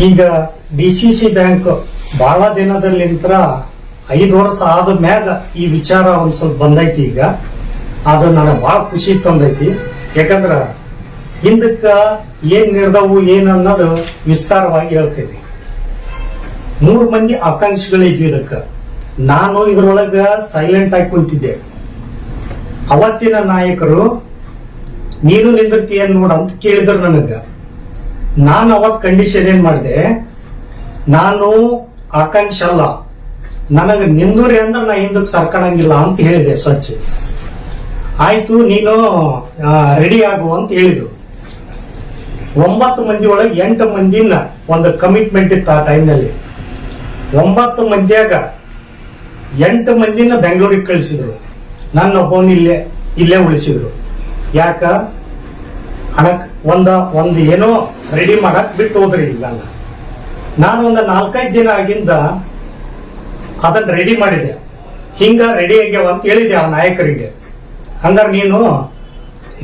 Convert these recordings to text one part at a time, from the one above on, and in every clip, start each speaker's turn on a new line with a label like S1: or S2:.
S1: ಈಗ DCC bank ಬಹಳ ದಿನದಲ್ಲಿಂತ 5 ವರ್ಷ ಆದ ಮ್ಯಾಗ ಈ ವಿಚಾರ ಒಂದ್ ಸ್ವಲ್ಪ ಬಂದೈತಿ. ಈಗ ಅದು ನನಗೆ ಬಹಳ ಖುಷಿ ತಂದೈತಿ. ಯಾಕಂದ್ರ ಹಿಂದಕ್ಕ ಏನ್ ನಡೆದವು ಏನ್ ಅನ್ನೋದು ವಿಸ್ತಾರವಾಗಿ ಹೇಳ್ತೇನೆ. 3 ಮಂದಿ ಆಕಾಂಕ್ಷಿಗಳಿದ್ವಿ. ಇದಕ್ಕ ನಾನು ಇದ್ರೊಳಗ ಸೈಲೆಂಟ್ ಆಗಿ ಕುಂತಿದ್ದೆ. ಅವತ್ತಿನ ನಾಯಕರು ನೀನು ನಿಂದಿರ್ತೀಯ ನೋಡ ಅಂತ ಕೇಳಿದ್ರು ನನಗ. ನಾನು ಅವತ್ ಕಂಡೀಷನ್ ಏನ್ ಮಾಡಿದೆ, ನಾನು ಆಕಾಂಕ್ಷ ಅಲ್ಲ, ನನಗ ನಿಂದೂರಿ ಅಂದ್ರೆ ನಾ ಹಿಂದಕ್ಕೆ ಸರ್ಕಣಂಗಿಲ್ಲ ಅಂತ ಹೇಳಿದೆ ಸ್ವಚ್ಛ. ಆಯ್ತು ನೀನು ರೆಡಿ ಆಗು ಅಂತ ಹೇಳಿದ್ರು. 9 ಮಂದಿ ಒಳಗೆ 8 ಮಂದಿನ ಒಂದು ಕಮಿಟ್ಮೆಂಟ್ ಇತ್ತು ಆ ಟೈಮ್ನಲ್ಲಿ. 9 ಮಂದಿಯಾಗ 8 ಮಂದಿನ ಬೆಂಗಳೂರಿಗೆ ಕಳಿಸಿದ್ರು. ನನ್ನ ಒಬ್ಬನ ಇಲ್ಲೇ ಉಳಿಸಿದ್ರು. ಯಾಕ ಹಣಕ್ ಒಂದ್ ಏನೋ ರೆಡಿ ಮಾಡಕ್ ಬಿಟ್ಟು ಹೋದ್ರಿ. ಇಲ್ಲ ನಾನು ಒಂದು 4-5 ದಿನ ಆಗಿಂದ ಅದನ್ನ ರೆಡಿ ಮಾಡಿದೆ. ಹಿಂಗ ರೆಡಿ ಆಗ್ಯಾವ ಅಂತ ಹೇಳಿದೆ ಆ ನಾಯಕರಿಗೆ. ಹಂಗಾರ ನೀನು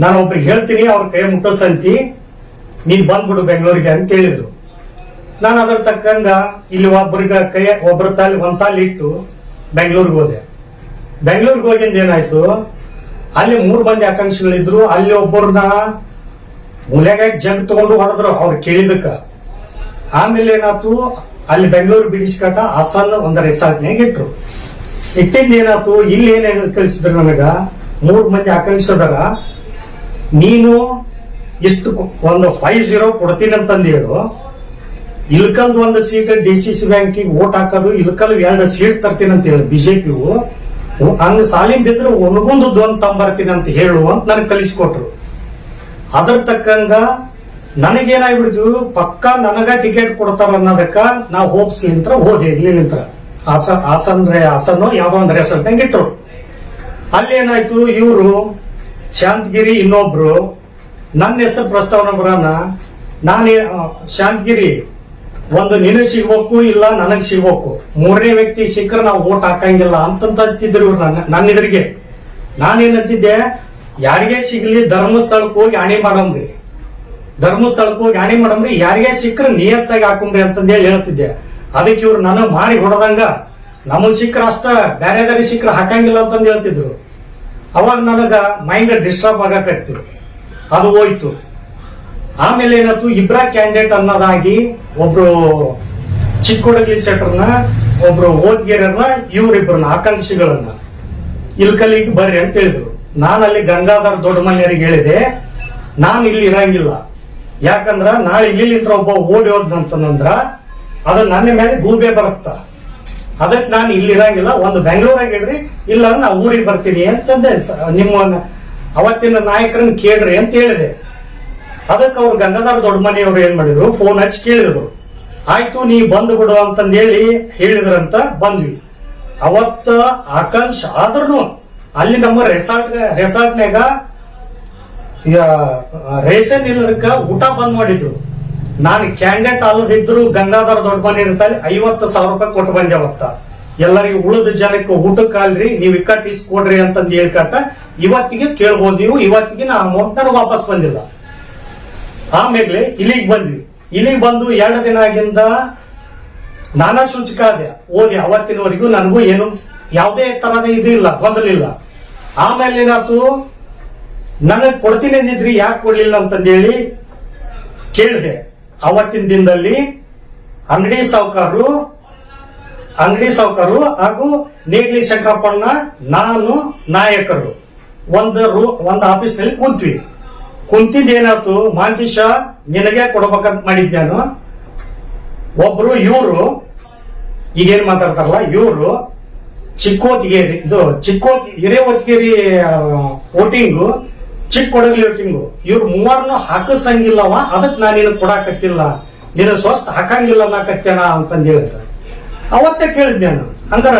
S1: ನಾನು ಒಬ್ರಿಗೆ ಹೇಳ್ತೀನಿ, ಅವ್ರ ಕೈ ಮುಟ್ಟಸಂತಿ, ನೀನ್ ಬಂದ್ಬಿಡು ಬೆಂಗಳೂರಿಗೆ ಅಂತ ಹೇಳಿದ್ರು. ನಾನು ಅದ್ರ ತಕ್ಕಂಗ ಇಲ್ಲಿ ಒಬ್ಬರ ಒಂದ್ ತಾಲಿ ಇಟ್ಟು ಬೆಂಗಳೂರಿಗೆ ಹೋದೆ. ಬೆಂಗಳೂರಿಗೆ ಹೋಗಿಂದ ಏನಾಯ್ತು, ಅಲ್ಲಿ 3 ಮಂದಿ ಆಕಾಂಕ್ಷಿಗಳಿದ್ರು. ಅಲ್ಲಿ ಒಬ್ಬರನ್ನ ಮೂಲೆಗ ಜಗ್ ತಗೊಂಡು ಹೊಡೆದ್ರು ಅವ್ರು ಕೇಳಿದಕ್ಕ. ಆಮೇಲೆ ಏನಾಯ್ತು, ಅಲ್ಲಿ ಬೆಂಗಳೂರು ಬಿಡಿಸ್ಕಟ ಹಾಸನ್ ಒಂದು ರೆಸಾರ್ಟ್ನಾಗ ಇಟ್ಟಿಂದ ಏನಾಯ್ತು, ಇಲ್ಲಿ ಏನೇನು ಕಳಿಸಿದ್ರು ನನಗ, 3 ಮಂದಿ ಆಕಾಂಕ್ಷಿದಾರ, ನೀನು ಇಷ್ಟು ಒಂದು 50 ಕೊಡ್ತೀನಿ ಅಂತಂದು ಹೇಳು, ಇಲ್ಕಲ್ದು ಒಂದು ಸೀಟ್ DCC ಬ್ಯಾಂಕಿಗೆ ವೋಟ್ ಹಾಕೋದು, ಇಲ್ಕಲ್ 2 ಸೀಟ್ ತರ್ತೀನಿ ಅಂತ ಹೇಳಿ ಬಿಜೆಪಿಯು, ಹಂಗ ಸಾಲಿಂ ಬಿದ್ರೆ ಒಣಗೊಂದು ಒಂದು ತಂಬರ್ತೀನಿ ಅಂತ ಹೇಳು ಅಂತ ನನಗೆ ಕಲಿಸ್ಕೊಟ್ರು. ಅದ್ರ ತಕ್ಕಂಗ ನನಗೇನಾಗ್ಬಿಡ್ತು, ಪಕ್ಕಾ ನನಗ ಟಿಕೆಟ್ ಕೊಡ್ತಾರ ಅನ್ನೋದಕ್ಕ ನಾವು ಹೋಪ್ಸ್ ನಿಂತ್ರ ಹೋದೆ. ಇಲ್ಲಿ ನಿಂತ್ರ ಹಾಸನ್ ಯಾವ್ದೋ ಒಂದು ರೆಸಾರ್ಟ್ ಇಟ್ರು. ಅಲ್ಲಿ ಏನಾಯ್ತು, ಇವರು ಶಾಂತಗಿರಿ ಇನ್ನೊಬ್ರು ನನ್ನ ಹೆಸರು ಪ್ರಸ್ತಾವನೆ ಬರೋಣ, ನಾನು ಶಾಂತಗಿರಿ ಒಂದು ನಿನಗೆ ಸಿಗ್ಬೇಕು, ಇಲ್ಲ ನನಗ್ ಸಿಗ್ಬೇಕು, 3ನೇ ವ್ಯಕ್ತಿ ಸಿಕ್ಕರೆ ನಾವು ವೋಟ್ ಹಾಕಂಗಿಲ್ಲ ಅಂತಂತಿದ್ರು ಇವ್ರು ನನ್ನ ಎದುರಿಗೆ. ನಾನೇನಂತಿದ್ದೆ, ಯಾರಿಗೇ ಸಿಗ್ಲಿ ಧರ್ಮಸ್ಥಳಕ್ಕೆ ಹೋಗಿ ಆಣಿ ಮಾಡಮ್ರಿ, ಧರ್ಮಸ್ಥಳಕ್ಕೆ ಹೋಗಿ ಆಣಿ ಮಾಡಮ್ರಿ, ಯಾರಿಗೇ ಸಿಕ್ಕರೆ ನಿಯತ್ತಾಗಿ ಹಾಕೊಂಡ್ರಿ ಅಂತಂದೇಳಿ ಹೇಳ್ತಿದ್ದೆ. ಅದಕ್ಕೆ ಇವ್ರು ನನಗ್ ಮಾರಿ ಹೊಡೆದಂಗ, ನಮಗ್ ಸಿಕ್ಕರ ಅಷ್ಟ, ಬೇರೆದಾರಿ ಸಿಕ್ಕರೆ ಹಾಕಂಗಿಲ್ಲ ಅಂತಂದು ಹೇಳ್ತಿದ್ರು. ಅವಾಗ ನನಗ ಮೈಂಡ್ ಡಿಸ್ಟರ್ಬ್ ಆಗಕತ್ತು. ಅದು ಹೋಯ್ತು. ಆಮೇಲೆ ಏನಾಯ್ತು, ಇಬ್ರ ಕ್ಯಾಂಡಿಡೇಟ್ ಅನ್ನೋದಾಗಿ ಒಬ್ರು ಚಿಕ್ಕೋಡಗ್ಲಿ ಸೆಟ್ರನ್ನ, ಒಬ್ರು ಓದ್ಗೇರನ್ನ, ಇವ್ರಿಬ್ರನ್ನ ಆಕಾಂಕ್ಷಿಗಳನ್ನ ಇಲ್ಕಲ್ಲಿಗೆ ಬರ್ರಿ ಅಂತ ಹೇಳಿದ್ರು. ನಾನು ಅಲ್ಲಿ ಗಂಗಾಧರ್ ದೊಡ್ಡ ಮನೆಯವರಿಗೆ ಹೇಳಿದೆ, ನಾನು ಇಲ್ಲಿ ಇರಂಗಿಲ್ಲ, ಯಾಕಂದ್ರ ನಾಳೆ ಇಲ್ಲಿಂತ್ರ ಒಬ್ಬ ಓಡಿ ಹೋದ್ನಂತಂದ್ರ ಅದು ನನ್ನ ಮೇಲೆ ಗೂಬೆ ಬರುತ್ತ, ಅದಕ್ಕೆ ನಾನು ಇಲ್ಲಿ ಇರಂಗಿಲ್ಲ, ಒಂದು ಬೆಂಗಳೂರಾಗ ಇಡ್ರಿ, ಇಲ್ಲ ನಾ ಊರಿಗೆ ಬರ್ತೀನಿ ಅಂತಂದೆ. ನಿಮ್ಮ ಅವತ್ತಿನ ನಾಯಕರನ್ನ ಕೇಳ್ರಿ ಅಂತ ಹೇಳಿದೆ. ಅದಕ್ಕೆ ಅವ್ರು ಗಂಗಾಧರ ದೊಡ್ಡ ಮನೆಯವರು ಏನ್ ಮಾಡಿದ್ರು, ಫೋನ್ ಹಚ್ಚಿ ಕೇಳಿದ್ರು. ಆಯ್ತು ನೀ ಬಂದು ಬಿಡು ಅಂತಂದೇಳಿ ಹೇಳಿದ್ರಂತ ಬಂದ್ವಿ. ಅವತ್ತ ಆಕಾಂಕ್ಷ ಆದ್ರೂ ಅಲ್ಲಿ ನಮ್ಮ ರೆಸಾರ್ಟ್ನಾಗ ರೇಷನ್ ಇಲ್ಲದಕ್ಕ ಊಟ ಬಂದ್ ಮಾಡಿದ್ರು. ನಾನು ಕ್ಯಾಂಡಿಡೇಟ್ ಅಲ್ಲದಿದ್ರು ಗಂಗಾಧರ ದೊಡ್ಡ ಮನೆ ಇರ್ತಾರೆ 50,000 ರೂಪಾಯಿ ಕೊಟ್ಟು ಬಂದೆ. ಅವತ್ತ ಎಲ್ಲರಿಗೂ ಉಳಿದ ಜನಕ್ಕೆ ಊಟಕ್ಕಲ್ರಿ, ನೀವು ಇಕ್ಕಟ್ಟು ಇಸ್ಕೊಡ್ರಿ ಅಂತಂದು ಹೇಳ್ಕಟ್ಟ ಇವತ್ತಿಗೆ ಕೇಳ್ಬೋದು ನೀವು. ಇವತ್ತಿಗೆ ನಾ ಅಮೌಂಟ್ ನನಗೆ ವಾಪಸ್ ಬಂದಿಲ್ಲ. ಆಮೇಲೆ ಇಲ್ಲಿಗೆ ಬಂದ್ವಿ. ಇಲ್ಲಿಗೆ ಬಂದು 2 ದಿನ ಆಗಿಂದ ನಾನಾ ಸೂಚಕ ಅದೇ ಓದಿ. ಅವತ್ತಿನವರೆಗೂ ನನಗೂ ಏನು ಯಾವುದೇ ತರಹದ ಇದು ಇಲ್ಲ, ಗೊಂದಲಿಲ್ಲ. ಆಮೇಲೆ ಏನಾಯ್ತು, ನನಗ್ ಕೊಡ್ತೀನಿ ಅಂದಿದ್ರಿ, ಯಾಕೆ ಕೊಡ್ಲಿಲ್ಲ ಅಂತಂದೇಳಿ ಕೇಳಿದೆ. ಅವತ್ತಿನ ದಿನದಲ್ಲಿ ಅಂಗಡಿ ಸಾವುಕಾರರು ಹಾಗೂ ನೇಗ್ಲಿ ಶಂಕರಪ್ಪಣ್ಣ, ನಾನು, ನಾಯಕರು ಒಂದು ಆಫೀಸ್ನಲ್ಲಿ ಕೂತ್ವಿ. ಕುಂತಿದ್ ಏನಾಯ್ತು, ಮಾಂತೀಶ ನಿನಗೆ ಕೊಡ್ಬೇಕಂತ ಮಾಡಿದ್ ನಾನು. ಒಬ್ರು ಇವ್ರು ಈಗೇನ್ ಮಾತಾಡ್ತಾರಲ್ಲ, ಇವ್ರು ಹಿರೇವತ್ಗೇರಿ ವೋಟಿಂಗು, ಚಿಕ್ಕೊಡಗಲಿ ವೋಟಿಂಗು, ಇವ್ರು 3 ಹಾಕಿಸಂಗಿಲ್ಲವ, ಅದಕ್ಕೆ ನಾನು ನಿನಗೆ ಕೊಡಾಕತ್ತಿಲ್ಲ, ನೀನು ಸ್ವಸ್ಥ ಹಾಕಂಗಿಲ್ಲ ಅನ್ನಕತ್ತೇನ ಅಂತಂದು ಹೇಳ್ತಾರೆ. ಅವತ್ತೇ ಕೇಳಿದ್ ನಾನು. ಹಂಗಾರ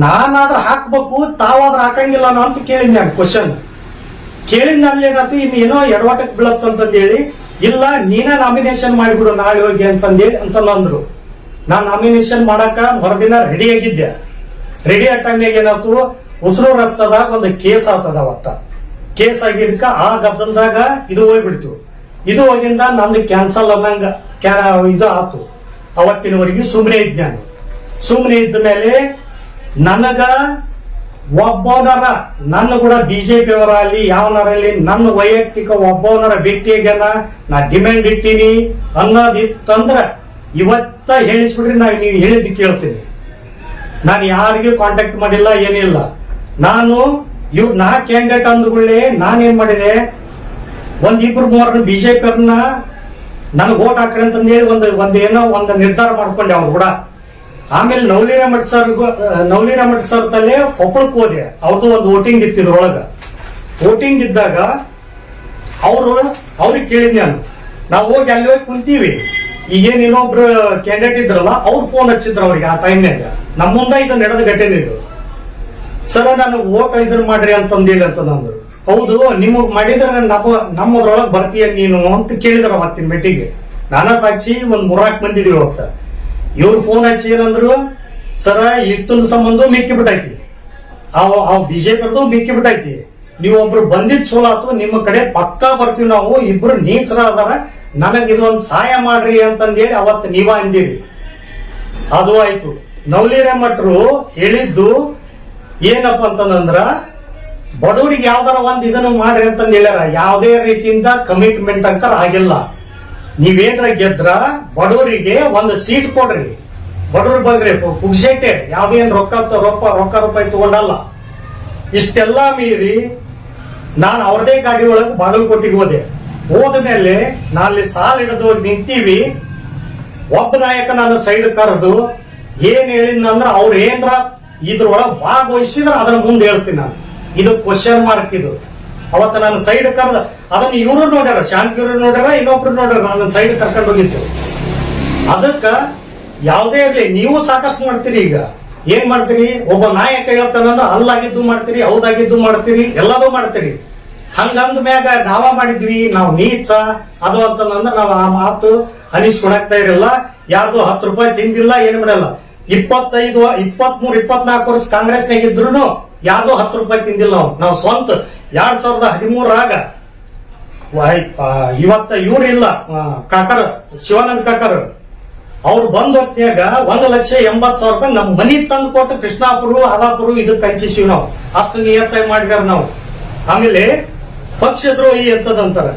S1: ನಾನಾದ್ರ ಹಾಕ್ಬೇಕು, ತಾವಾದ್ರ ಹಾಕಂಗಿಲ್ಲ ಅಂತ ಕೇಳಿದ್ ನಾನು. ಕ್ವಶನ್ ಕೇಳಿದ್ ಅಲ್ಲಿ ಏನಾಯ್ತು, ಇನ್ನೇನೋ ಎಡವಾಟಕ್ಕೆ ಬೀಳತ್ತಂತಂದು ಹೇಳಿ, ಇಲ್ಲ ನೀನೇ ನಾಮಿನೇಷನ್ ಮಾಡಿಬಿಡು ನಾಳೆ ಹೋಗಿ ಅಂತಂದೇಳಿ ಅಂತಂದ್ರು. ನಾನ್ ನಾಮಿನೇಷನ್ ಮಾಡಾಕ ಮರುದಿನ ರೆಡಿ ಆಗಿದ್ದೆ. ರೆಡಿ ಆ ಟೈಮ್ನಾಗ ಏನಾಯ್ತು, ಉಸಿರು ರಸ್ತದಾಗ ಒಂದು ಕೇಸ್ ಆಗ್ತದ. ಅವತ್ತ ಕೇಸ್ ಆಗಿದ್ಕ ಆ ಗದ್ದಲದಾಗ ಇದು ಹೋಗ್ಬಿಡ್ತು. ಇದು ಹೋಗಿಂದ ನಂದು ಕ್ಯಾನ್ಸಲ್ ಅನ್ನಂಗ ಇದು ಆತು. ಅವತ್ತಿನವರೆಗೆ ಸುಮ್ಮನೆ ಇದ್ದ ನಾನು. ಸುಮ್ಮನೆ ಇದ್ದ ಮೇಲೆ ನನಗ ಒಬ್ಬನರ ನನ್ನ ಕೂಡ ಬಿಜೆಪಿ ಅವರಲ್ಲಿ ಯಾವನರಲ್ಲಿ ನನ್ನ ವೈಯಕ್ತಿಕ ಒಬ್ಬನರ ಭೇಟಿಯಾಗ್ಯಾನ ನಾ ಡಿಮ್ಯಾಂಡ್ ಇಟ್ಟೀನಿ ಅನ್ನೋದಿತ್ತಂದ್ರ ಇವತ್ತ ಹೇಳಿಸ್ಬಿಡ್ರಿ. ನೀವು ಹೇಳಿದ್ದು ಕೇಳ್ತೀನಿ. ನಾನು ಯಾರಿಗೂ ಕಾಂಟ್ಯಾಕ್ಟ್ ಮಾಡಿಲ್ಲ, ಏನಿಲ್ಲ. ನಾನು ನಾ ಕ್ಯಾಂಡಿಡೇಟ್ ಅಂದ್ಕೊಳ್ಳಿ ನಾನೇನ್ ಮಾಡಿದೆ, ಒಂದಿಬ್ರು ಮೂವರನ್ನ ಬಿಜೆಪಿ ಅವ್ರನ್ನ ನನಗೆ ವೋಟ್ ಹಾಕ್ರಿ ಅಂತಂದೇಳಿ ಒಂದು ನಿರ್ಧಾರ ಮಾಡ್ಕೊಂಡೆ ಅವ್ರು ಕೂಡ. ಆಮೇಲೆ ನವಲಿರಾಮಠ್ ಸರ್ ತಲೆ ಕೊಪ್ಪಳಕ್ಕೆ ಹೋದೆ. ಅವ್ರದ್ದು ಒಂದು ವೋಟಿಂಗ್ ಇತ್ತು ಇದ್ರೊಳಗ. ವೋಟಿಂಗ್ ಇದ್ದಾಗ ಅವ್ರಿಗೆ ಕೇಳಿದ್ನಿ ನಾವು ಹೋಗಿ ಅಲ್ಲಿ ಹೋಗಿ ಕುಂತೀವಿ. ಈಗೇನು ಇನ್ನೊಬ್ರು ಕ್ಯಾಂಡಿಡೇಟ್ ಇದ್ರಲ್ಲ ಅವ್ರು ಫೋನ್ ಹಚ್ಚಿದ್ರು ಅವ್ರಿಗೆ ಆ ಟೈಮ್ನಾಗ. ನಮ್ಮ ಮುಂದೆ ಇದು ನಡೆದ ಘಟನೆ ಇದು. ಸರ ನಾನು ವೋಟ್ ಇದನ್ನ ಮಾಡ್ರಿ ಅಂತಂದೇಳಿ ಅಂತ ನಂದು. ಹೌದು, ನಿಮಗ್ ಮಾಡಿದ್ರೆ ನಮ್ಮದ್ರೊಳಗೆ ಬರ್ತೀಯ ನೀನು ಅಂತ ಕೇಳಿದ್ರ ಅವತ್ತಿನ ಮೀಟಿಂಗ್. ನಾನಾ ಸಾಕ್ಷಿ ಒಂದ್ 3-4 ಮಂದಿ ಇದೀವಿ ಅವತ್ತ. ಇವ್ರು ಫೋನ್ ಹಚ್ಚಿ ಏನಂದ್ರು, ಸರ ಇತ್ತೊಂದು ಸಂಬಂಧ ಮಿಕ್ಕಿ ಬಿಟ್ಟೈತಿ, ಅವ್ ಬಿಜೆಪಿದು ಮಿಕ್ಕಿ ಬಿಟ್ಟೈತಿ, ನೀವು ಒಬ್ರು ಬಂದಿದ್ ಚಲೋ ಆತು, ನಿಮ್ಮ ಕಡೆ ಪಕ್ಕಾ ಬರ್ತೀವಿ, ನಾವು ಇಬ್ರು ನೀಚರ ಅದಾರ, ನನಗ್ ಇದೊಂದು ಸಹಾಯ ಮಾಡ್ರಿ ಅಂತಂದೇಳಿ ಅವತ್ತು ನೀವ ಅಂದಿರಿ. ಅದು ಆಯ್ತು. ನವಲಿರಾಮಠರು ಹೇಳಿದ್ದು ಏನಪ್ಪ ಅಂತಂದ್ರ, ಬಡವರಿಗೆ ಯಾವ್ದಾರ ಒಂದ್ ಇದನ್ನು ಮಾಡ್ರಿ ಅಂತಂದ್ ಹೇಳ್ಯಾರ. ಯಾವುದೇ ರೀತಿಯಿಂದ ಕಮಿಟ್ಮೆಂಟ್ ಅಂತ ಆಗಿಲ್ಲ. ನೀವೇನ್ರ ಗೆದ್ರ ಬಡವರಿಗೆ ಒಂದು ಸೀಟ್ ಕೊಡ್ರಿ, ಬಡವ್ರ ಬಂದ್ರಿ ಪುಗ್ಸೆಟ್ಟೆ, ಯಾವ್ದೇನ್ ರೊಕ್ಕ ರೂಪಾಯಿ ತಗೊಂಡಲ್ಲ. ಇಷ್ಟೆಲ್ಲ ಮೀರಿ ನಾನು ಅವ್ರದೇ ಗಾಡಿ ಒಳಗೆ ಬಾಗಲಕೋಟೆಗೆ ಹೋದ ಮೇಲೆ ನಾನಲ್ಲಿ ಸಾಲ ಹಿಡಿದು ನಿಂತೀವಿ. ಒಬ್ಬ ನಾಯಕ ನನ್ನ ಸೈಡ್ ಕರೆದು ಏನ್ ಹೇಳಿದ್ನಂದ್ರ, ಅವ್ರ ಏನ್ರ ಇದ್ರೊಳಗೆ ಭಾಗವಹಿಸಿದ್ರ ಅದನ್ನ ಮುಂದೆ ಹೇಳ್ತೀನಿ ನಾನು. ಇದು ಕ್ವಶನ್ ಮಾರ್ಕ್. ಇದು ಅವತ್ತ ನಾನು ಸೈಡ್ ಕರೆದ ಅದನ್ನ ಇವರು ನೋಡ್ಯಾರ, ಶಾಂತಿಯವರು ನೋಡ್ಯಾರ, ಇನ್ನೊಬ್ರು ನೋಡ್ಯಾರ. ನನ್ನ ಸೈಡ್ ಕರ್ಕೊಂಡು ಹೋಗಿತ್ತು. ಅದಕ್ಕ ಯಾವುದೇ ಇರ್ಲಿ, ನೀವು ಸಾಕಷ್ಟು ಮಾಡ್ತೀರಿ. ಈಗ ಏನ್ ಮಾಡ್ತೀರಿ, ಒಬ್ಬ ನಾಯಕ ಹೇಳ್ತಾನಂದ್ರ ಅಲ್ಲಾಗಿದ್ದು ಮಾಡ್ತೀರಿ, ಹೌದಾಗಿದ್ದು ಮಾಡ್ತೀರಿ, ಎಲ್ಲದೂ ಮಾಡ್ತೀರಿ. ಹಂಗಂದ ಮ್ಯಾಗ ನಾವ ಮಾಡಿದ್ವಿ, ನಾವು ನೀಚ ಅದು ಅಂತಂದ್ರ ನಾವ್ ಆ ಮಾತು ಅನಿಸ್ಕೊಳಕ್ತಾ ಇರಲ್ಲ. ಯಾರ್ದು 10 ರೂಪಾಯಿ ತಿಂದಿಲ್ಲ, ಏನ್ ಮಾಡಲ್ಲ. 25, 23, 24 ವರ್ಷ ಕಾಂಗ್ರೆಸ್ನಾಗ ಇದ್ರು ಯಾರ್ದು 10 ರೂಪಾಯಿ ತಿಂದಿಲ್ಲ. ನಾವು ಸ್ವಂತ 2013 ಇವತ್ತ ಇವ್ರಿಲ್ಲ ಕಾಕರ್, ಶಿವಾನಂದ ಕಾಕರ್, ಅವ್ರು ಬಂದ ಹೊತ್ನ್ಯಾಗ 1,80,000 ರೂಪಾಯಿ ನಮ್ ಮನಿ ತಂದು ಕೊಟ್ಟು ಕೃಷ್ಣಾಪುರ ಆದಾಪುರ ಇದಕ್ಕೆ ಹಂಚಿಸಿವಿ ನಾವು. ಅಷ್ಟು ನಿಯತ್ತಾಗಿ ಮಾಡಿದಾರ ನಾವು. ಆಮೇಲೆ ಪಕ್ಷದ್ರೋಹಿ ಅಂತದಂತಾರ.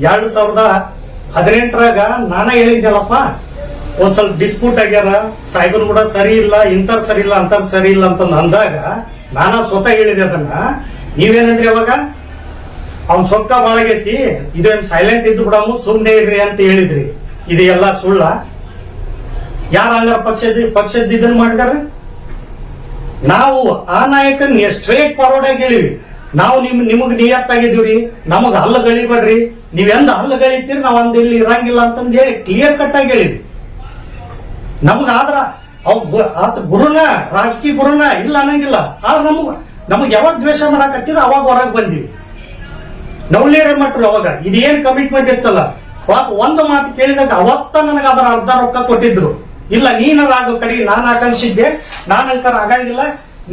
S1: 2018 ನಾನ ಹೇಳಿದ್ನಲ್ಲಪ್ಪ, ಒಂದ್ ಸ್ವಲ್ಪ ಡಿಸ್ಪ್ಯೂಟ್ ಆಗ್ಯಾರ, ಸಾಹೇಬರು ಕೂಡ ಸರಿ ಇಲ್ಲ, ಇಂಥದ್ ಸರಿ ಇಲ್ಲ, ಅಂತದ್ ಸರಿ ಇಲ್ಲ ಅಂತ ಅಂದಾಗ ನಾನ ಸ್ವತಃ ಹೇಳಿದೆ ಅದನ್ನ. ನೀವೇನಂದ್ರಿ ಅವಾಗ, ಅವ್ನ್ ಸೊಕ್ಕ ಬಾಳಾಗೈತಿ, ಇದೇನ್ ಸೈಲೆಂಟ್ ಇದ್ದು ಬಿಡಮ್ಮ, ಸುಮ್ನೆ ಇರ್ರಿ ಅಂತ ಹೇಳಿದ್ರಿ. ಇದು ಎಲ್ಲ ಸುಳ್ಳ? ಯಾರ ಹಂಗಾರ ಪಕ್ಷದ ಇದನ್ನ ಮಾಡಿದಾರ? ನಾವು ಆ ನಾಯಕನ್ ಸ್ಟ್ರೇಟ್ ಫಾರ್ವರ್ಡ್ ಆಗಿ ಹೇಳಿವಿ. ನಾವು ನಿಮಗ್ ನಿಯತ್ತಾಗಿದ್ದೀವ್ರಿ, ನಮಗ್ ಹಲ್ಲು ಗಳಿಬೇಡ್ರಿ, ನೀವೆಂದ ಹಲ್ಲು ಗಳಿತೀರಿ, ನಾವ್ ಅಂದ ಇಲ್ಲಿ ಇರಂಗಿಲ್ಲ ಅಂತಂದ್ ಹೇಳಿ ಕ್ಲಿಯರ್ ಕಟ್ ಆಗಿ ಹೇಳಿವಿ. ನಮಗಾದ್ರ ಆತ ಗುರುನ, ರಾಜಕೀಯ ಗುರುನ ಇಲ್ಲ ಅನ್ನಂಗಿಲ್ಲ. ಆದ್ರೆ ನಮಗ್ ಯಾವಾಗ ದ್ವೇಷ ಮಾಡಾಕತ್ತಿದ ಅವಾಗ ಹೊರಗೆ ಬಂದಿವಿ. ನವಲಿರಾಮಠರು ಅವಾಗ ಇದೇನ್ ಕಮಿಟ್ಮೆಂಟ್ ಇತ್ತಲ್ಲ, ಒಂದು ಮಾತು ಕೇಳಿದಾಗ ಅವತ್ತ ನನಗೆ ಅದರ ಅರ್ಧ ರೊಕ್ಕ ಕೊಟ್ಟಿದ್ರು. ಇಲ್ಲ, ನೀನಾರ ಆಗೋ ಕಡೆಗೆ ನಾನು ಆಕಾಂಕ್ಷಿದ್ದೆ, ನಾನಂಕರ ಆಗಂಗಿಲ್ಲ,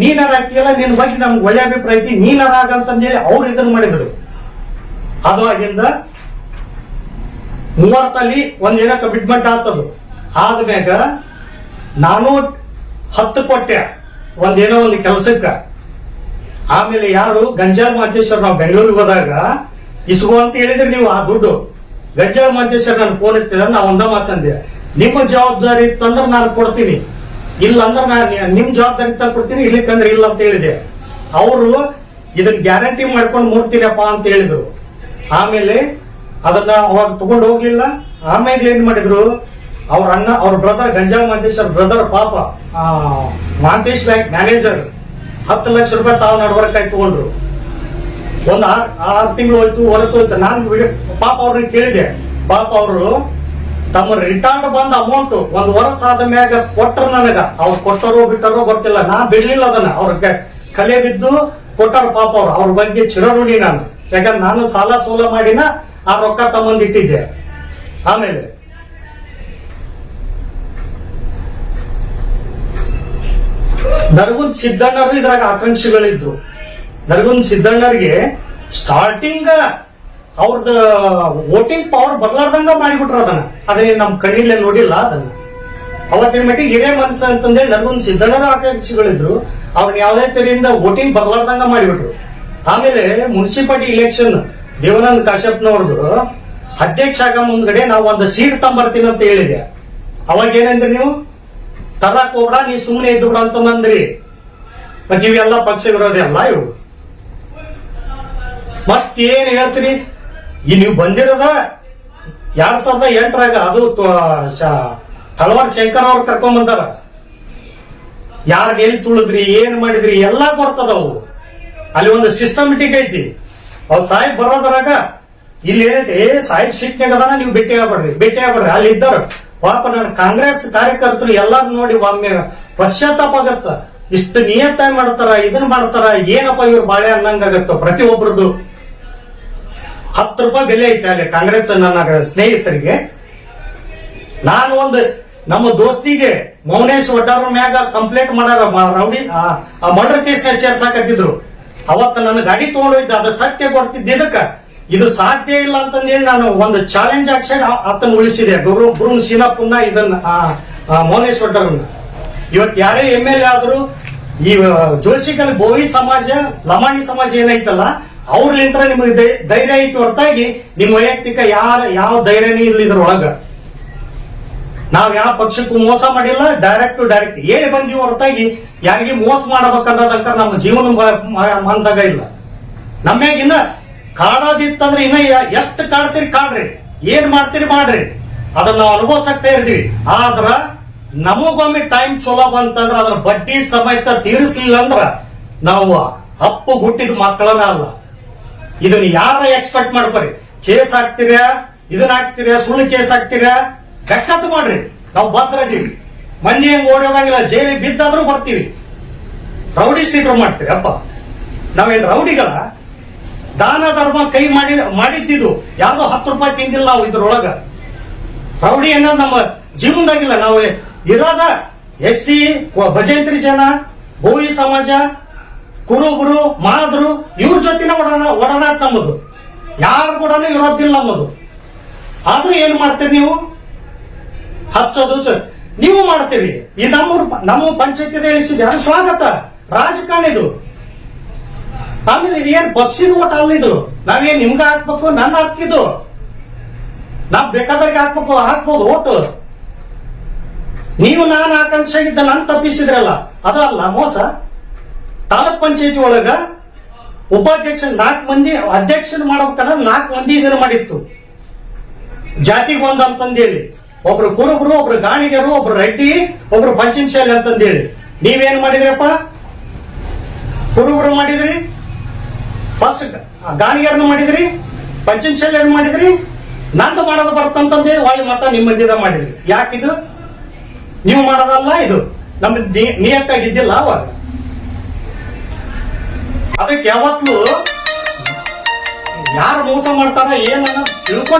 S1: ನೀನಾರ ಹಾಕಿಲ್ಲ, ನಿನ್ ಬಗ್ಗೆ ನಮ್ಗೆ ಒಳ್ಳೆ ಅಭಿಪ್ರಾಯ ಐತಿ, ನೀನಾರ ಆಗಂತಂದೇಳಿ ಅವ್ರು ಇದನ್ನ ಮಾಡಿದ್ರು. ಅದು ಆಗಿಂದ 30 ಒಂದೇನೋ ಕಮಿಟ್ಮೆಂಟ್ ಆಗ್ತದ. ಆದ್ಮ್ಯಾಗ ನಾನು 10 ಕೊಟ್ಟೆ ಒಂದೇನೋ ಒಂದು ಕೆಲಸಕ್ಕ. ಆಮೇಲೆ ಯಾರು ಗಂಜಾಳ ಮಾತೇಶ್ವರ್, ನಾವು ಬೆಂಗಳೂರಿಗೆ ಹೋದಾಗ ಇಸ್ಕೋ ಅಂತ ಹೇಳಿದ್ರಿ ನೀವು ಆ ದುಡ್ಡು. ಗಂಜಾಳ ಮಾತೇಶ್ವರ್ ನಾನು ಫೋನ್ ಹಚ್ಚಿದ್ರೆ ನಾ ಒಂದ ಮಾತಂದೆ, ನಿಮ್ಮ ಜವಾಬ್ದಾರಿ ಇತ್ತಂದ್ರೆ ನಾನು ಕೊಡ್ತೀನಿ, ಇಲ್ಲ ಅಂದ್ರೆ ನಾನು ನಿಮ್ ಜವಾಬ್ದಾರಿ ತಂದು ಕೊಡ್ತೀನಿ, ಇಲ್ಲಿಕಂದ್ರೆ ಇಲ್ಲ ಅಂತ ಹೇಳಿದೆ. ಅವರು ಇದನ್ನ ಗ್ಯಾರಂಟಿ ಮಾಡ್ಕೊಂಡು ಮುಡ್ತೀನಪ್ಪ ಅಂತ ಹೇಳಿದ್ರು. ಆಮೇಲೆ ಅದನ್ನ ಅವಾಗ ತಗೊಂಡು ಹೋಗ್ಲಿಲ್ಲ. ಆಮೇಲೆ ಏನ್ ಮಾಡಿದ್ರು, ಅವ್ರ ಅಣ್ಣ, ಅವ್ರ ಬ್ರದರ್, ಗಂಜಾಳ ಮಾತೇಶ್ವರ್ ಬ್ರದರ್, ಪಾಪ ಮಾಂತೇಶ್ ಬ್ಯಾಂಕ್ ಮ್ಯಾನೇಜರ್, 10 ಲಕ್ಷ ರೂಪಾಯಿ ತಾವು ನಡ್ವರ್ಕಾಗಿ ತಗೊಂಡ್ರು. ಒಂದ್ 6 ತಿಂಗಳು ಹೋಯ್ತು, ವರ್ಷ ಹೋಯ್ತು. ನಾನು ಪಾಪ ಅವ್ರನ್ನ ಕೇಳಿದೆ. ಪಾಪ ಅವರು ತಮ್ಮ ರಿಟರ್ನ್ ಬಂದ ಅಮೌಂಟ್ 1 ವರ್ಷ ಆದ ಮ್ಯಾಗ ಕೊಟ್ಟರು ನನಗ. ಅವ್ರು ಕೊಟ್ಟರೋ ಬಿಟ್ಟರೋ ಗೊತ್ತಿಲ್ಲ, ನಾ ಬಿಡ್ಲಿಲ್ಲ ಅದನ್ನ. ಅವ್ರ ಕಲೆ ಬಿದ್ದು ಕೊಟ್ಟರು ಪಾಪ ಅವ್ರ ಬಗ್ಗೆ ಚಿರಋಣಿ ನಾನು. ಯಾಕಂದ್ರೆ ನಾನು ಸಾಲ ಸೋಲ ಮಾಡಿನ ಆ ರೊಕ್ಕ ತಮ್ಮಂದಿಟ್ಟಿದ್ದೆ. ಆಮೇಲೆ ನರಗುಂದ್ ಸಿದ್ದಣ್ಣರು ಇದ್ರಾಗ ಆಕಾಂಕ್ಷಿಗಳಿದ್ರು. ನರಗುಂದ್ ಸಿದ್ದಣ್ಣರಿಗೆ ಸ್ಟಾರ್ಟಿಂಗ್ ಅವ್ರದ್ದು ವೋಟಿಂಗ್ ಪವರ್ ಬರ್ಲಾರ್ದಂಗ ಮಾಡಿಬಿಟ್ರ ಅದನ್ನ ನಮ್ ಕಣ್ಣಿಲ್ಲೇ ನೋಡಿಲ್ಲ ಅದನ್ನ. ಅವತ್ತಿನ ಮಟ್ಟಿಗೆ ಹಿರೇ ಮನಸ್ಸು ಅಂತಂದೇಳಿ ನನಗೊಂದು ಸಿದ್ದಣ್ಣರ ಆಕಾಂಕ್ಷಿಗಳಿದ್ರು, ಅವ್ರನ್ನ ಯಾವ್ದೇ ತರದಿಂದ ವೋಟಿಂಗ್ ಬರ್ಲಾರ್ದಂಗ ಮಾಡಿಬಿಟ್ರು. ಆಮೇಲೆ ಮುನ್ಸಿಪಾಲಿಟಿ ಇಲೆಕ್ಷನ್ ದೇವಾನಂದ ಕಾಶ್ಯಪ್ನವ್ರದ್ದು ಅಧ್ಯಕ್ಷ ಆಗ ಮುಂದ್ಗಡೆ ನಾವು ಒಂದು ಸೀಟ್ ತಂಬರ್ತೀನಿ ಅಂತ ಹೇಳಿದೆ. ಅವಾಗ ಏನಂದ್ರಿ ನೀವು, ತರಕ್ ಹೋಗ್ಬೇಡ, ನೀ ಸುಮ್ಮನೆ ಇದ್ದು ಬಿಡ ಅಂತಂದ್ರಿ. ಮತ್ ಇವೆಲ್ಲ ಪಕ್ಷ ವಿರೋಧಿ ಅಲ್ಲ ಇವು. ಮತ್ತೇನ್ ಹೇಳ್ತೀರಿ, ಈ ನೀವು ಬಂದಿರೋದ 2008 ಅದು ತಳವಾರ ಶಂಕರ್ ಅವ್ರು ಕರ್ಕೊಂಡ್ ಬಂದಾರ. ಯಾರು ಎಲ್ಲಿ ತುಳಿದ್ರಿ, ಏನ್ ಮಾಡಿದ್ರಿ ಎಲ್ಲಾ ಬರ್ತದವು. ಅಲ್ಲಿ ಒಂದು ಸಿಸ್ಟಮೆಟಿಕ್ ಐತಿ. ಅವ್ ಸಾಹೇಬ್ ಬರೋದ್ರಾಗ ಇಲ್ಲಿ ಏನೈತಿ, ಸಾಹೇಬ್ ಸಿಟ್ನಾಗ ಅದಾನ, ನೀವು ಭೇಟಿ ಆಗ್ಬೇಡ್ರಿ ಅಲ್ಲಿ ಇದ್ದಾರ. ಪಾಪ ನನ್ನ ಕಾಂಗ್ರೆಸ್ ಕಾರ್ಯಕರ್ತರು ಎಲ್ಲಾರು ನೋಡಿ ಒಮ್ಮೆ ಪಶ್ಚಾತ್ತಾಪ ಆಗತ್ತ. ಇಷ್ಟು ನಿಯತ್ತಾಗಿ ಮಾಡ್ತಾರ, ಇದನ್ನ ಮಾಡ್ತಾರ, ಏನಪ್ಪ ಇವ್ರು ಬಾಳೆ ಅನ್ನಂಗಾಗತ್ತ. ಪ್ರತಿಯೊಬ್ಬರದು 10 ರೂಪಾಯಿ ಬೆಲೆ ಐತೆ ಅಲ್ಲಿ ಕಾಂಗ್ರೆಸ್ ನನ್ನ ಸ್ನೇಹಿತರಿಗೆ. ನಾನು ಒಂದು ನಮ್ಮ ದೋಸ್ತಿಗೆ ಮೌನೇಶ್ ಒಡ್ಡಾರ ಮ್ಯಾಗ ಕಂಪ್ಲೇಂಟ್ ಮಾಡಾರ, ರೌಡಿ ಮರ್ಡರ್ ಕೇಸ್ ಸೇರ್ಸಾಕತ್ತಿದ್ರು. ಅವತ್ತ ನನ್ನ ಗಾಡಿ ತಗೊಂಡೋಯ್ತು, ಅದು ಸತ್ಯ ಕೊಡ್ತಿದ್ದಕ್ಕ ಇದು ಸಾಧ್ಯ ಇಲ್ಲ ಅಂತಂದೇಳಿ ನಾನು ಒಂದು ಚಾಲೆಂಜ್ ಆಕ್ಷನ್ ಆತನ ಉಳಿಸಿದೆ. ಗುರು ಸೀನಪ್ಪನ್ನ ಇದನ್ನ ಮೌನೇಶ್ ಒಡ್ಡರನ್ನ. ಇವತ್ತು ಯಾರೇ MLA ಆದ್ರು ಈ ಜೋಶಿಕಲ್ ಬೋವಿ ಸಮಾಜ, ಲಮಾಣಿ ಸಮಾಜ ಏನೈತಲ್ಲ, ಅವ್ರಲಿಂತ್ರ ನಿಮಗೆ ಧೈರ್ಯ ಐತಿ ಹೊರತಾಗಿ ನಿಮ್ ವೈಯಕ್ತಿಕ ಯಾವ ಧೈರ್ಯನೇ ಇಲ್ಲ ಇದ್ರೊಳಗ. ನಾವ್ ಯಾವ ಪಕ್ಷಕ್ಕೂ ಮೋಸ ಮಾಡಿಲ್ಲ, ಡೈರೆಕ್ಟ್ ಟು ಡೈರೆಕ್ಟ್ ಹೇಳಿ ಬಂದೀವಿ ಹೊರತಾಗಿ ಯಾರಿಗೆ ಮೋಸ ಮಾಡಬೇಕನ್ನೋದಂಕ ನಮ್ಮ ಜೀವನ ಮಂದಾಗ ಇಲ್ಲ. ನಮ್ಯಾಗಿನ್ನ ಕಾಡೋದಿತ್ತಂದ್ರೆ ಇನ್ನ ಎಷ್ಟು ಕಾಡ್ತೀರಿ ಕಾಡ್ರಿ, ಏನ್ ಮಾಡ್ತೀರಿ ಮಾಡ್ರಿ, ಅದನ್ನ ನಾವು ಅನುಭವಿಸಕ್ತಾ ಇರ್ತೀವಿ. ಆದ್ರ ನಮಗೊಮ್ಮೆ ಟೈಮ್ ಚಲೋ ಬಂತಂದ್ರ ಅದ್ರ ಬಡ್ಡಿ ಸಮೇತ ತೀರಿಸ್ಲಿಲ್ಲ ಅಂದ್ರ ನಾವು ಅಪ್ಪು ಹುಟ್ಟಿದ ಮಕ್ಕಳನ್ನ ಅಲ್ಲ. ಇದನ್ನ ಯಾರ ಎಕ್ಸ್ಪೆಕ್ಟ್ ಮಾಡ್ಕೊರಿ. ಕೇಸ್ ಹಾಕ್ತೀರಾ, ಇದನ್ನ ಹಾಕ್ತೀರಾ, ಸುಳ್ಳು ಕೇಸ್ ಹಾಕ್ತೀರಾ, ಕಟ್ಟತ್ತು ಮಾಡ್ರಿ. ನಾವು ಭದ್ರದೀವಿ, ಮಂದಿ ಹೆಂಗ್ ಓಡೋದಂಗಿಲ್ಲ, ಜೈಲಿಗೆ ಬಿದ್ದಾದ್ರೂ ಬರ್ತೀವಿ. ರೌಡಿ ಸೀಟರ್ ಮಾಡ್ತೀವಿ ಅಪ್ಪ, ನಾವೇನ್ ರೌಡಿಗಳ? ದಾನ ಧರ್ಮ ಕೈ ಮಾಡಿದ್ದು ಯಾವ್ದೋ 10 ರೂಪಾಯಿ ತಿಂದಿಲ್ಲ ನಾವು ಇದ್ರೊಳಗ. ರೌಡಿ ಅನ್ನೋದು ನಮ್ಮ ಜೀವನದಾಗಿಲ್ಲ. ನಾವು ಇರೋದ SC ಭಜಂತ್ರಿ ಜನ, ಬೋವಿ ಸಮಾಜ, ಕುರುಬರು, ಮಾದ್ರು ಇವ್ರ ಜೊತೆನ ಒಡನಾಟ ನಮ್ಮದು. ಯಾರು ಕೂಡ ಇರೋದಿಲ್ಲ ನಮ್ಮದು. ಆದ್ರೂ ಏನ್ ಮಾಡ್ತೀರಿ ನೀವು? ಹಚ್ಚೋದು ನೀವು ಮಾಡ್ತೀರಿ. ಈ ನಮ್ಮ ಪಂಚಾಯತಿ ಇಳಿಸಿದೆ, ಅದು ಸ್ವಾಗತ. ರಾಜಕಾರಣಿದು ಆಮೇಲೆ ಇದೇನ್ ಪಕ್ಷಿದ ಓಟ್ ಅಲ್ಲಿದು. ನಾವೇನ್ ನಿಮ್ಗ ಹಾಕ್ಬೇಕು, ನನ್ನ ಹಾಕಿದ್ದು ನಾವ್ ಬೇಕಾದಾಗ ಹಾಕ್ಬೋದು ಓಟು. ನೀವು ನಾನು ಆಕಾಂಕ್ಷೆ ಆಗಿದ್ದ ನನ್ ತಪ್ಪಿಸಿದ್ರಲ್ಲ, ಅದಲ್ಲ ಮೋಸ. ತಾಲೂಕ್ ಪಂಚಾಯತಿ ಒಳಗ ಉಪಾಧ್ಯಕ್ಷ 4 ಮಂದಿ, ಅಧ್ಯಕ್ಷನ ಮಾಡ್ಬೇಕಂದ್ರೆ 4 ಮಂದಿ ಇದನ್ನ ಮಾಡಿತ್ತು. ಜಾತಿಗೆ ಒಂದ್ ಅಂತಂದೇಳಿ, ಒಬ್ರು ಕುರುಬರು, ಒಬ್ರು ಗಾಣಿಗರು, ಒಬ್ರು ರೆಡ್ಡಿ, ಒಬ್ರು ಪಂಚಮಶಾಲಿ ಅಂತಂದೇಳಿ. ನೀವೇನ್ ಮಾಡಿದ್ರಪ್ಪ? ಕುರುಬರು ಮಾಡಿದ್ರಿ, ಫಸ್ಟ್ ಗಾಣಿಗರನ್ನು ಮಾಡಿದ್ರಿ, ಪಂಚಮಶಾಲಿ ಮಾಡಿದ್ರಿ, ನಂದು ಮಾಡೋದು ಬರ್ತಂತಂದೇಳಿ ಒಳ್ಳೆ ಮತ್ತ ನಿಮ್ಮ ಮಂದಿದ ಮಾಡಿದ್ರಿ. ಯಾಕಿದು ನೀವು ಮಾಡೋದಲ್ಲ, ಇದು ನಮ್ಗೆ ನಿಯತ್ತಾಗಿದ್ದಿಲ್ಲ ಅವಾಗ. ಅದಕ್ಕೆ ಯಾವತ್ತು ಯಾರು ಮೋಸ ಮಾಡ್ತಾರ ಏನನ್ನ ತಿಳ್ಕೊಂಡು